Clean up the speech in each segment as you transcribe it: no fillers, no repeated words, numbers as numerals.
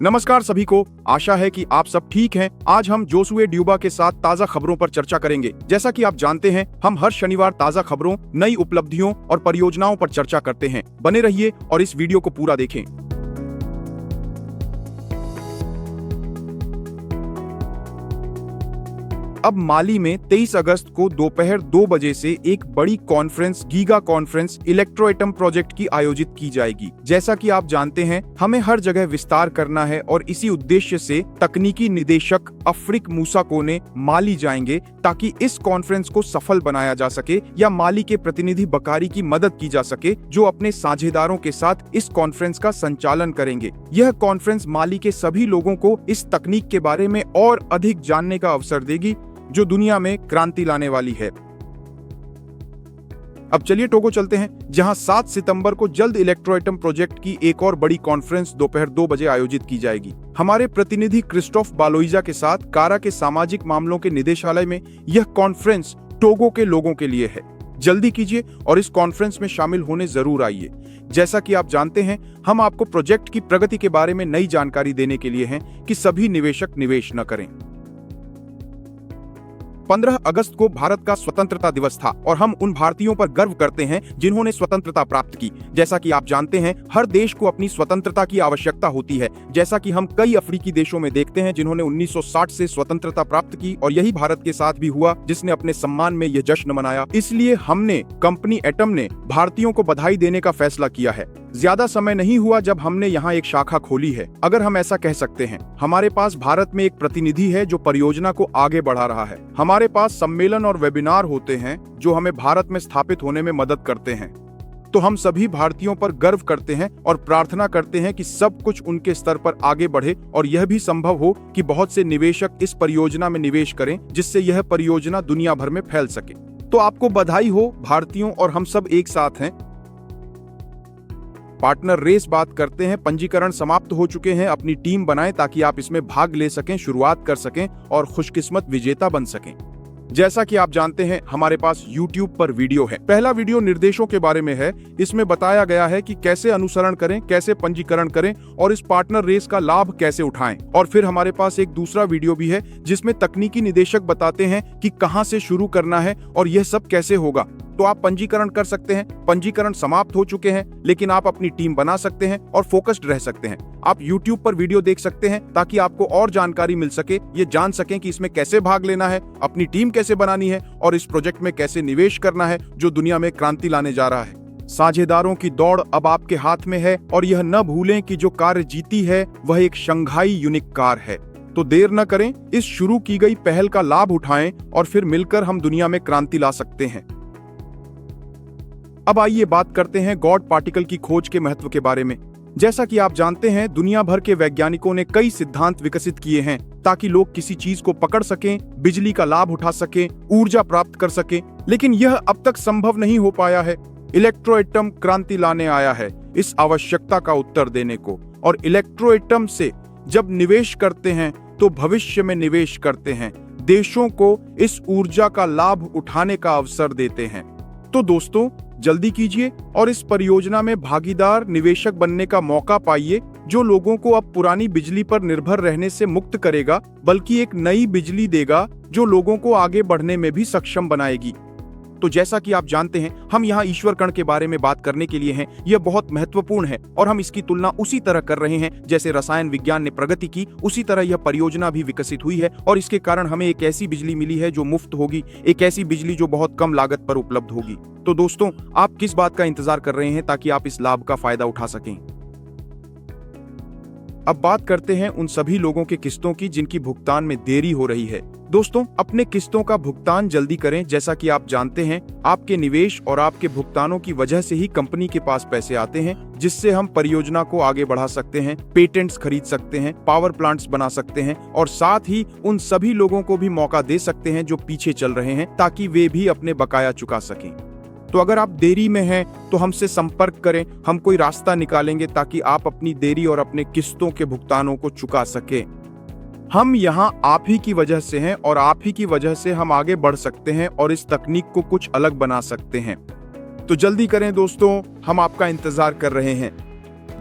नमस्कार सभी को, आशा है कि आप सब ठीक हैं। आज हम जोसुए ड्यूबा के साथ ताजा खबरों पर चर्चा करेंगे। जैसा कि आप जानते हैं, हम हर शनिवार ताजा खबरों, नई उपलब्धियों और परियोजनाओं पर चर्चा करते हैं। बने रहिए और इस वीडियो को पूरा देखें। अब माली में 23 अगस्त को दोपहर 2 बजे से एक बड़ी कॉन्फ्रेंस गीगा कॉन्फ्रेंस इलेक्ट्रोएटम प्रोजेक्ट की आयोजित की जाएगी। जैसा कि आप जानते हैं, हमें हर जगह विस्तार करना है और इसी उद्देश्य से तकनीकी निदेशक अफ्रीक मूसाको ने माली जाएंगे ताकि इस कॉन्फ्रेंस को सफल बनाया जा सके या माली के प्रतिनिधि बकारी की मदद की जा सके, जो अपने साझेदारों के साथ इस कॉन्फ्रेंस का संचालन करेंगे। यह कॉन्फ्रेंस माली के सभी लोगों को इस तकनीक के बारे में और अधिक जानने का अवसर देगी, जो दुनिया में क्रांति लाने वाली है। अब चलिए टोगो चलते हैं, जहां 7 सितंबर को जल्द इलेक्ट्रोएटम प्रोजेक्ट की एक और बड़ी कॉन्फ्रेंस दोपहर 2 बजे आयोजित की जाएगी। हमारे प्रतिनिधि क्रिस्टोफ बालोइजा के साथ कारा के सामाजिक मामलों के निदेशालय में यह कॉन्फ्रेंस टोगो के लोगों के लिए है। जल्दी कीजिए और इस कॉन्फ्रेंस में शामिल होने जरूर आइए। जैसा कि आप जानते हैं, हम आपको प्रोजेक्ट की प्रगति के बारे में नई जानकारी देने के लिए हैं कि सभी निवेशक निवेश न करें। 15 अगस्त को भारत का स्वतंत्रता दिवस था और हम उन भारतीयों पर गर्व करते हैं जिन्होंने स्वतंत्रता प्राप्त की। जैसा कि आप जानते हैं, हर देश को अपनी स्वतंत्रता की आवश्यकता होती है, जैसा कि हम कई अफ्रीकी देशों में देखते हैं जिन्होंने 1960 से स्वतंत्रता प्राप्त की, और यही भारत के साथ भी हुआ, जिसने अपने सम्मान में यह जश्न मनाया। इसलिए हमने कंपनी एटम ने भारतीयों को बधाई देने का फैसला किया है। ज्यादा समय नहीं हुआ जब हमने यहाँ एक शाखा खोली है, अगर हम ऐसा कह सकते हैं। हमारे पास भारत में एक प्रतिनिधि है जो परियोजना को आगे बढ़ा रहा है। हमारे पास सम्मेलन और वेबिनार होते हैं जो हमें भारत में स्थापित होने में मदद करते हैं। तो हम सभी भारतीयों पर गर्व करते हैं और प्रार्थना करते हैं कि सब कुछ उनके स्तर पर आगे बढ़े और यह भी संभव हो कि बहुत से निवेशक इस परियोजना में निवेश करें, जिससे यह परियोजना दुनिया भर में फैल सके। तो आपको बधाई हो भारतीयों, और हम सब एक साथ हैं। पार्टनर रेस बात करते हैं। पंजीकरण समाप्त हो चुके हैं। अपनी टीम बनाएं ताकि आप इसमें भाग ले सकें, शुरुआत कर सकें और खुशकिस्मत विजेता बन सकें। जैसा कि आप जानते हैं, हमारे पास YouTube पर वीडियो है। पहला वीडियो निर्देशों के बारे में है। इसमें बताया गया है कि कैसे अनुसरण करें, कैसे पंजीकरण करें और इस पार्टनर रेस का लाभ कैसे उठाएं। और फिर हमारे पास एक दूसरा वीडियो भी है जिसमें तकनीकी निदेशक बताते हैं कि कहां से शुरू करना है और यह सब कैसे होगा। तो आप पंजीकरण कर सकते हैं। पंजीकरण समाप्त हो चुके हैं, लेकिन आप अपनी टीम बना सकते हैं और फोकस्ड रह सकते हैं। आप YouTube पर वीडियो देख सकते हैं ताकि आपको और जानकारी मिल सके, ये जान सकें कि इसमें कैसे भाग लेना है, अपनी टीम कैसे बनानी है और इस प्रोजेक्ट में कैसे निवेश करना है, जो दुनिया में क्रांति लाने जा रहा है। साझेदारों की दौड़ अब आपके हाथ में है, और यह न भूलें कि जो कार जीती है वह एक शंघाई यूनिक कार है। तो देर न करें, इस शुरू की गई पहल का लाभ उठाएं और फिर मिलकर हम दुनिया में क्रांति ला सकते हैं। अब आइए बात करते हैं गॉड पार्टिकल की खोज के महत्व के बारे में। जैसा कि आप जानते हैं, दुनिया भर के वैज्ञानिकों ने कई सिद्धांत विकसित किए हैं ताकि लोग किसी चीज को पकड़ सकें, बिजली का लाभ उठा सकें, ऊर्जा प्राप्त कर सकें, लेकिन यह अब तक संभव नहीं हो पाया है। इलेक्ट्रोएटम क्रांति लाने आया है इस आवश्यकता का उत्तर देने को, और इलेक्ट्रोएटम से जब निवेश करते हैं तो भविष्य में निवेश करते हैं, देशों को इस ऊर्जा का लाभ उठाने का अवसर देते हैं। तो दोस्तों, जल्दी कीजिए और इस परियोजना में भागीदार निवेशक बनने का मौका पाइए, जो लोगों को अब पुरानी बिजली पर निर्भर रहने से मुक्त करेगा, बल्कि एक नई बिजली देगा जो लोगों को आगे बढ़ने में भी सक्षम बनाएगी। तो जैसा कि आप जानते हैं, हम यहाँ ईश्वर कण के बारे में बात करने के लिए हैं। यह बहुत महत्वपूर्ण है और हम इसकी तुलना उसी तरह कर रहे हैं जैसे रसायन विज्ञान ने प्रगति की, उसी तरह यह परियोजना भी विकसित हुई है, और इसके कारण हमें एक ऐसी बिजली मिली है जो मुफ्त होगी, एक ऐसी बिजली जो बहुत कम लागत पर उपलब्ध होगी। तो दोस्तों, आप किस बात का इंतजार कर रहे हैं ताकि आप इस लाभ का फायदा उठा सकें? अब बात करते हैं उन सभी लोगों के किस्तों की जिनकी भुगतान में देरी हो रही है। दोस्तों, अपने किस्तों का भुगतान जल्दी करें। जैसा कि आप जानते हैं, आपके निवेश और आपके भुगतानों की वजह से ही कंपनी के पास पैसे आते हैं, जिससे हम परियोजना को आगे बढ़ा सकते हैं, पेटेंट्स खरीद सकते हैं, पावर प्लांट्स बना सकते हैं, और साथ ही उन सभी लोगों को भी मौका दे सकते हैं जो पीछे चल रहे हैं, ताकि वे भी अपने बकाया चुका सकें। तो अगर आप देरी में हैं तो हमसे संपर्क करें, हम कोई रास्ता निकालेंगे ताकि आप अपनी देरी और अपने किस्तों के भुगतानों को चुका सकें। हम यहाँ आप ही की वजह से हैं और आप ही की वजह से हम आगे बढ़ सकते हैं और इस तकनीक को कुछ अलग बना सकते हैं। तो जल्दी करें दोस्तों, हम आपका इंतजार कर रहे हैं।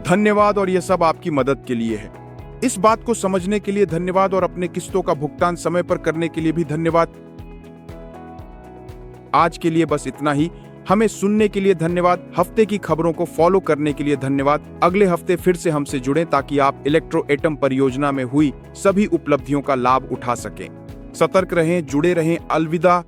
धन्यवाद, और यह सब आपकी मदद के लिए है। इस बात को समझने के लिए धन्यवाद और अपने किस्तों का भुगतान समय पर करने के लिए भी धन्यवाद। आज के लिए बस इतना ही। हमें सुनने के लिए धन्यवाद। हफ्ते की खबरों को फॉलो करने के लिए धन्यवाद। अगले हफ्ते फिर से हमसे जुड़ें ताकि आप इलेक्ट्रो एटम परियोजना में हुई सभी उपलब्धियों का लाभ उठा सकें। सतर्क रहें, जुड़े रहें। अलविदा।